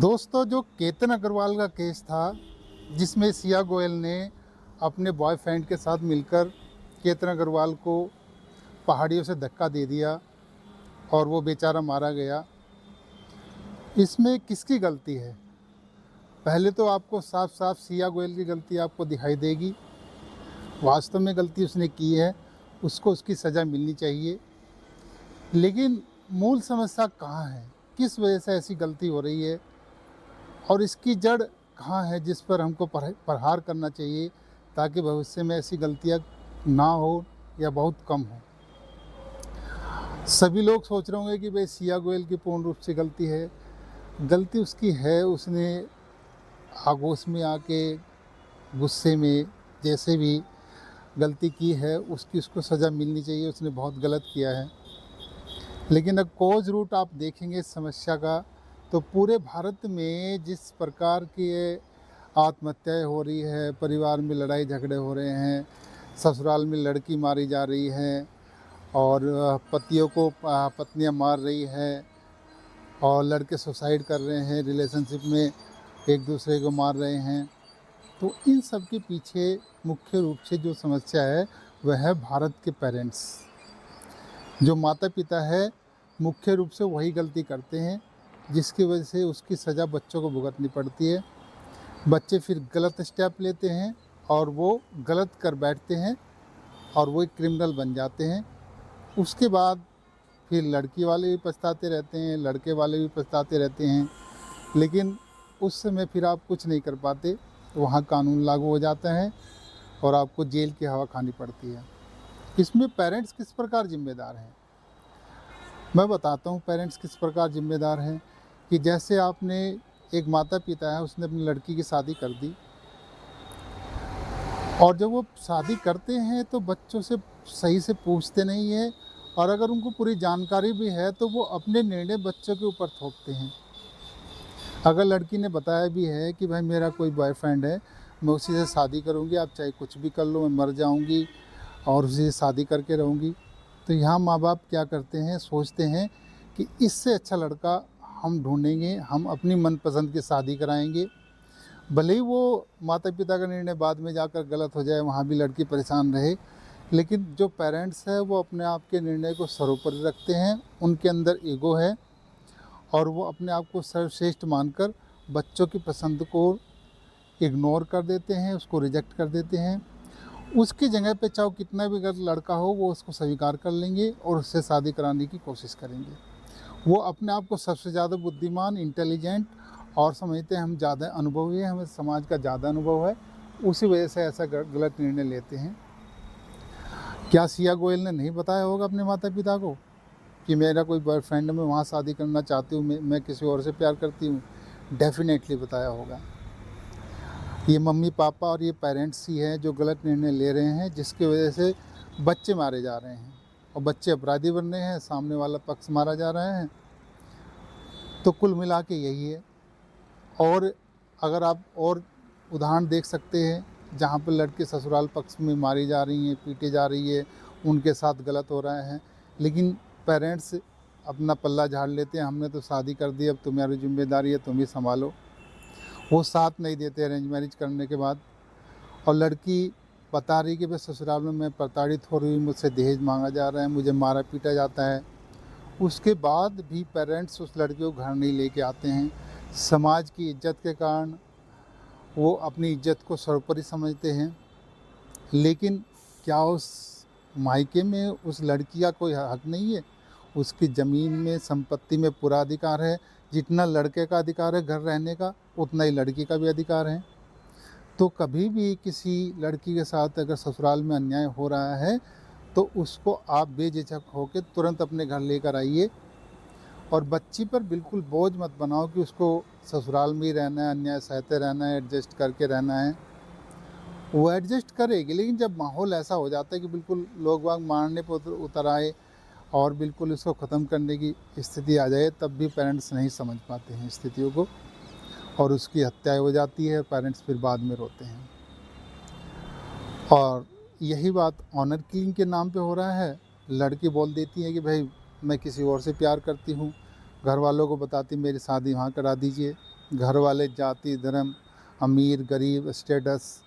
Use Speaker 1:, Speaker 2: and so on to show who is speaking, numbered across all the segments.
Speaker 1: दोस्तों, जो केतन अग्रवाल का केस था जिसमें सिया गोयल ने अपने बॉयफ्रेंड के साथ मिलकर केतन अग्रवाल को पहाड़ियों से धक्का दे दिया और वो बेचारा मारा गया। इसमें किसकी गलती है? पहले तो आपको साफ साफ सिया गोयल की गलती आपको दिखाई देगी। वास्तव में गलती उसने की है, उसको उसकी सज़ा मिलनी चाहिए। लेकिन मूल समस्या कहाँ है? किस वजह से ऐसी गलती हो रही है और इसकी जड़ कहाँ है जिस पर हमको प्रहार करना चाहिए ताकि भविष्य में ऐसी गलतियाँ ना हो या बहुत कम हो। सभी लोग सोच रहे होंगे कि भाई सिया गोयल की पूर्ण रूप से गलती है। गलती उसकी है, उसने आगोश में आके गुस्से में जैसे भी गलती की है उसको सज़ा मिलनी चाहिए। उसने बहुत गलत किया है। लेकिन अब कॉज रूट आप देखेंगे इस समस्या का, तो पूरे भारत में जिस प्रकार की आत्महत्याएं हो रही है, परिवार में लड़ाई झगड़े हो रहे हैं, ससुराल में लड़की मारी जा रही है और पतियों को पत्नियां मार रही है और लड़के सुसाइड कर रहे हैं, रिलेशनशिप में एक दूसरे को मार रहे हैं, तो इन सब के पीछे मुख्य रूप से जो समस्या है वह है भारत के पेरेंट्स। जो माता पिता है मुख्य रूप से वही गलती करते हैं जिसकी वजह से उसकी सज़ा बच्चों को भुगतनी पड़ती है। बच्चे फिर गलत स्टेप लेते हैं और वो गलत कर बैठते हैं और वो एक क्रिमिनल बन जाते हैं। उसके बाद फिर लड़की वाले भी पछताते रहते हैं, लड़के वाले भी पछताते रहते हैं, लेकिन उस समय फिर आप कुछ नहीं कर पाते। वहाँ कानून लागू हो जाता है और आपको जेल की हवा खानी पड़ती है। इसमें पेरेंट्स किस प्रकार जिम्मेदार हैं? मैं बताता हूँ पेरेंट्स किस प्रकार जिम्मेदार हैं। कि जैसे आपने एक माता पिता है, उसने अपनी लड़की की शादी कर दी और जब वो शादी करते हैं तो बच्चों से सही से पूछते नहीं है और अगर उनको पूरी जानकारी भी है तो वो अपने निर्णय बच्चों के ऊपर थोपते हैं। अगर लड़की ने बताया भी है कि भाई मेरा कोई बॉयफ्रेंड है, मैं उसी से शादी करूँगी, आप चाहे कुछ भी कर लो, मैं मर जाऊँगी और उसी से शादी करके रहूँगी, तो यहाँ माँ बाप क्या करते हैं, सोचते हैं कि इससे अच्छा लड़का हम ढूंढेंगे, हम अपनी मनपसंद की शादी कराएंगे। भले ही वो माता पिता का निर्णय बाद में जाकर गलत हो जाए, वहाँ भी लड़की परेशान रहे, लेकिन जो पेरेंट्स है वो अपने आप के निर्णय को सर्वोपरि रखते हैं। उनके अंदर ईगो है और वो अपने आप को सर्वश्रेष्ठ मानकर बच्चों की पसंद को इग्नोर कर देते हैं, उसको रिजेक्ट कर देते हैं। उसकी जगह पे चाहे कितना भी गलत लड़का हो वो उसको स्वीकार कर लेंगे और उससे शादी कराने की कोशिश करेंगे। वो अपने आप को सबसे ज़्यादा बुद्धिमान, इंटेलिजेंट और समझते हैं हम ज़्यादा अनुभवी हैं, हमें समाज का ज़्यादा अनुभव है, उसी वजह से ऐसा गलत निर्णय लेते हैं। क्या सिया गोयल ने नहीं बताया होगा अपने माता पिता को कि मेरा कोई बॉयफ्रेंड है, मैं वहाँ शादी करना चाहती हूँ, मैं किसी और से प्यार करती हूँ? डेफिनेटली बताया होगा। ये मम्मी पापा और ये पेरेंट्स ही हैं जो गलत निर्णय ले रहे हैं, जिसकी वजह से बच्चे मारे जा रहे हैं और बच्चे अपराधी बन रहे हैं, सामने वाला पक्ष मारा जा रहा है। तो कुल मिला के यही है। और अगर आप और उदाहरण देख सकते हैं जहाँ पर लड़के ससुराल पक्ष में मारी जा रही हैं, पीटी जा रही है, उनके साथ गलत हो रहा है, लेकिन पेरेंट्स अपना पल्ला झाड़ लेते हैं, हमने तो शादी कर दी, अब तुम्हारी जिम्मेदारी है, तुम ही संभालो। वो साथ नहीं देते अरेंज मैरिज करने के बाद। और लड़की बता रही कि भाई ससुराल में मैं प्रताड़ित हो रही हूँ, मुझसे दहेज मांगा जा रहा है, मुझे मारा पीटा जाता है। उसके बाद भी पेरेंट्स उस लड़की को घर नहीं लेके आते हैं। समाज की इज्जत के कारण वो अपनी इज्जत को सर्वोपरि समझते हैं। लेकिन क्या उस मायके में उस लड़की का कोई हक नहीं है? उसकी ज़मीन में, संपत्ति में पूरा अधिकार है। जितना लड़के का अधिकार है घर रहने का, उतना ही लड़की का भी अधिकार है। तो कभी भी किसी लड़की के साथ अगर ससुराल में अन्याय हो रहा है तो उसको आप बेझिझक होकर तुरंत अपने घर लेकर आइए और बच्ची पर बिल्कुल बोझ मत बनाओ कि उसको ससुराल में ही रहना है, अन्याय सहते रहना है, एडजस्ट करके रहना है। वो एडजस्ट करेगी, लेकिन जब माहौल ऐसा हो जाता है कि बिल्कुल लोग बाग मारने पर उतर आए और बिल्कुल इसको ख़त्म करने की स्थिति आ जाए, तब भी पेरेंट्स नहीं समझ पाते हैं स्थितियों को और उसकी हत्या हो जाती है। पेरेंट्स फिर बाद में रोते हैं और यही बात ऑनर किलिंग के नाम पे हो रहा है। लड़की बोल देती है कि भाई मैं किसी और से प्यार करती हूँ, घर वालों को बताती मेरी शादी वहाँ करा दीजिए, घर वाले जाति, धर्म, अमीर, गरीब, स्टेटस,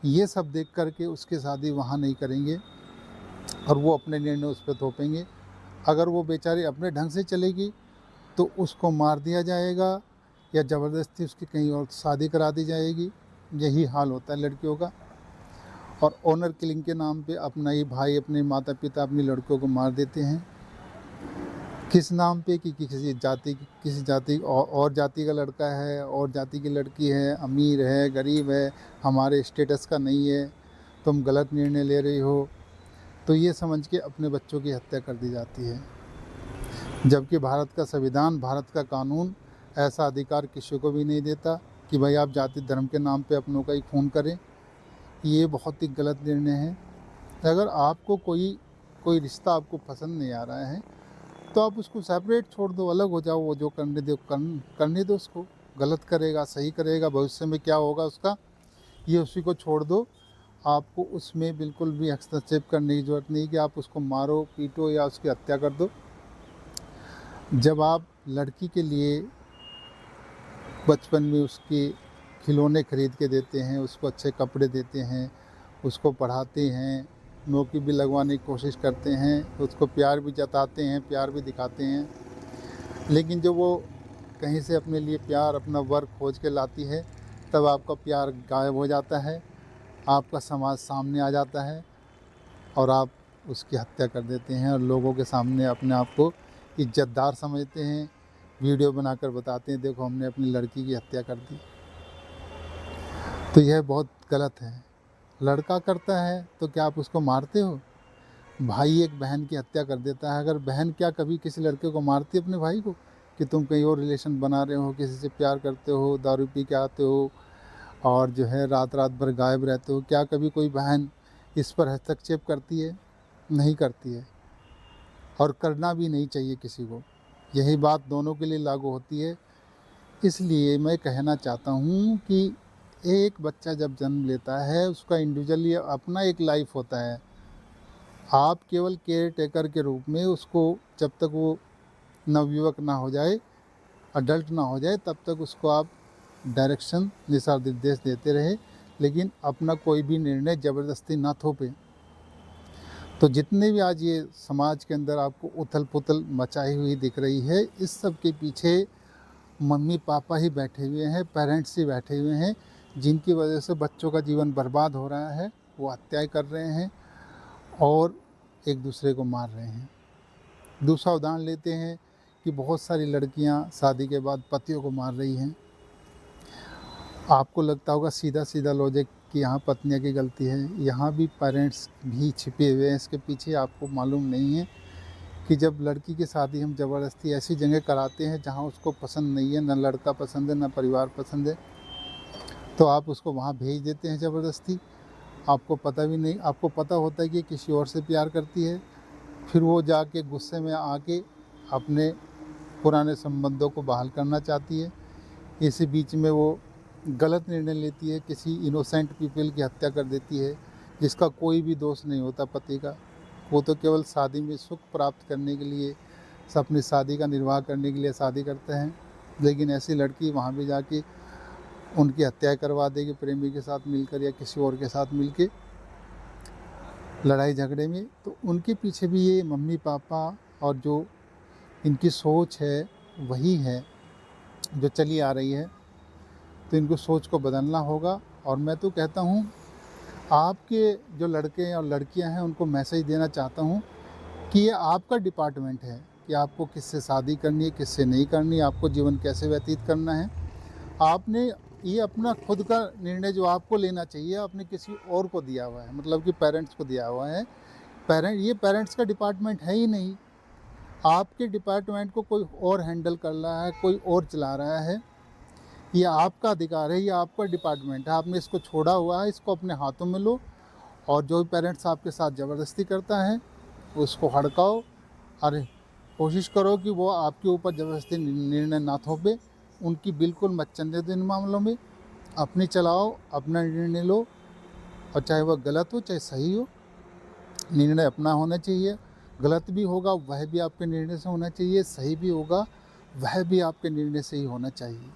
Speaker 1: ये सब देख कर के उसकी शादी वहाँ नहीं करेंगे और वो अपने निर्णय उस पे थोपेंगे। अगर वो बेचारी अपने ढंग से चलेगी तो उसको मार दिया जाएगा या ज़बरदस्ती उसकी कहीं और शादी करा दी जाएगी। यही हाल होता है लड़कियों का। और ऑनर किलिंग के नाम पे अपना ही भाई, अपने माता पिता अपनी लड़कियों को मार देते हैं। किस नाम पे कि किसी जाति और जाति का लड़का है, और जाति की लड़की है, अमीर है, गरीब है, हमारे स्टेटस का नहीं है, तुम गलत निर्णय ले रही हो, तो ये समझ के अपने बच्चों की हत्या कर दी जाती है। जबकि भारत का संविधान, भारत का कानून ऐसा अधिकार किसी को भी नहीं देता कि भाई आप जाति धर्म के नाम पे अपनों का ही खून करें। ये बहुत ही गलत निर्णय है। अगर आपको कोई रिश्ता आपको पसंद नहीं आ रहा है तो आप उसको सेपरेट छोड़ दो, अलग हो जाओ। वो जो करने दो उसको। गलत करेगा, सही करेगा, भविष्य में क्या होगा उसका, ये उसी को छोड़ दो। आपको उसमें बिल्कुल भी हस्तक्षेप करने की ज़रूरत नहीं कि आप उसको मारो, पीटो या उसकी हत्या कर दो। जब आप लड़की के लिए बचपन में उसके खिलौने खरीद के देते हैं, उसको अच्छे कपड़े देते हैं, उसको पढ़ाते हैं, नौकरी भी लगवाने की कोशिश करते हैं, उसको प्यार भी जताते हैं, प्यार भी दिखाते हैं, लेकिन जब वो कहीं से अपने लिए प्यार, अपना वर्क खोज के लाती है, तब आपका प्यार गायब हो जाता है, आपका समाज सामने आ जाता है और आप उसकी हत्या कर देते हैं और लोगों के सामने अपने आप को इज्जतदार समझते हैं, वीडियो बनाकर बताते हैं देखो हमने अपनी लड़की की हत्या कर दी। तो यह बहुत गलत है। लड़का करता है तो क्या आप उसको मारते हो? भाई एक बहन की हत्या कर देता है, अगर बहन क्या कभी किसी लड़के को मारती है अपने भाई को कि तुम कहीं और रिलेशन बना रहे हो, किसी से प्यार करते हो, दारू पी के आते हो और जो है रात रात भर गायब रहते हो? क्या कभी कोई बहन इस पर हस्तक्षेप करती है? नहीं करती है, और करना भी नहीं चाहिए किसी को। यही बात दोनों के लिए लागू होती है। इसलिए मैं कहना चाहता हूँ कि एक बच्चा जब जन्म लेता है उसका इंडिविजुअली अपना एक लाइफ होता है। आप केवल केयर टेकर के रूप में उसको, जब तक वो नवयुवक ना हो जाए, अडल्ट ना हो जाए, तब तक उसको आप डायरेक्शन, दिशा निर्देश देते रहे, लेकिन अपना कोई भी निर्णय ज़बरदस्ती ना थोपे। तो जितने भी आज ये समाज के अंदर आपको उथल पुथल मचाई हुई दिख रही है, इस सब के पीछे मम्मी पापा ही बैठे हुए हैं, पेरेंट्स ही बैठे हुए हैं, जिनकी वजह से बच्चों का जीवन बर्बाद हो रहा है। वो हत्याएं कर रहे हैं और एक दूसरे को मार रहे हैं। दूसरा उदाहरण लेते हैं कि बहुत सारी लड़कियां शादी के बाद पतियों को मार रही हैं। आपको लगता होगा सीधा लॉजिक कि यहाँ पत्नियों की गलती है, यहाँ भी पेरेंट्स भी छिपे हुए हैं इसके पीछे। आपको मालूम नहीं है कि जब लड़की की शादी हम ज़बरदस्ती ऐसी जगह कराते हैं जहाँ उसको पसंद नहीं है, ना लड़का पसंद है, ना परिवार पसंद है, तो आप उसको वहाँ भेज देते हैं ज़बरदस्ती। आपको पता भी नहीं, आपको पता होता है कि किसी और से प्यार करती है, फिर वो जाके गुस्से में आके अपने पुराने संबंधों को बहाल करना चाहती है। इसी बीच में वो गलत निर्णय लेती है, किसी इनोसेंट पीपल की हत्या कर देती है, जिसका कोई भी दोष नहीं होता पति का। वो तो केवल शादी में सुख प्राप्त करने के लिए, अपनी शादी का निर्वाह करने के लिए शादी करते हैं, लेकिन ऐसी लड़की वहाँ भी जाके उनकी हत्या करवा देगी प्रेमी के साथ मिलकर या किसी और के साथ मिलके लड़ाई झगड़े में। तो उनके पीछे भी ये मम्मी पापा और जो इनकी सोच है वही है जो चली आ रही है। तो इनको सोच को बदलना होगा। और मैं तो कहता हूँ आपके जो लड़के और लड़कियां हैं उनको मैसेज देना चाहता हूँ कि ये आपका डिपार्टमेंट है कि आपको किससे शादी करनी है, किससे नहीं करनी है, आपको जीवन कैसे व्यतीत करना है। आपने ये अपना खुद का निर्णय जो आपको लेना चाहिए, आपने किसी और को दिया हुआ है, मतलब कि पेरेंट्स को दिया हुआ है। ये पेरेंट्स का डिपार्टमेंट है ही नहीं। आपके डिपार्टमेंट को कोई और हैंडल कर रहा है, कोई और चला रहा है। ये आपका अधिकार है, ये आपका डिपार्टमेंट है, आपने इसको छोड़ा हुआ है, इसको अपने हाथों में लो। और जो भी पेरेंट्स आपके साथ ज़बरदस्ती करता है उसको हड़काओ। अरे कोशिश करो कि वो आपके ऊपर ज़बरदस्ती निर्णय ना थोपे। उनकी बिल्कुल मत चलने दो इन मामलों में। अपनी चलाओ, अपना निर्णय लो, और चाहे वह गलत हो चाहे सही हो, निर्णय अपना होना चाहिए। गलत भी होगा वह भी आपके निर्णय से होना चाहिए, सही भी होगा वह भी आपके निर्णय से ही होना चाहिए।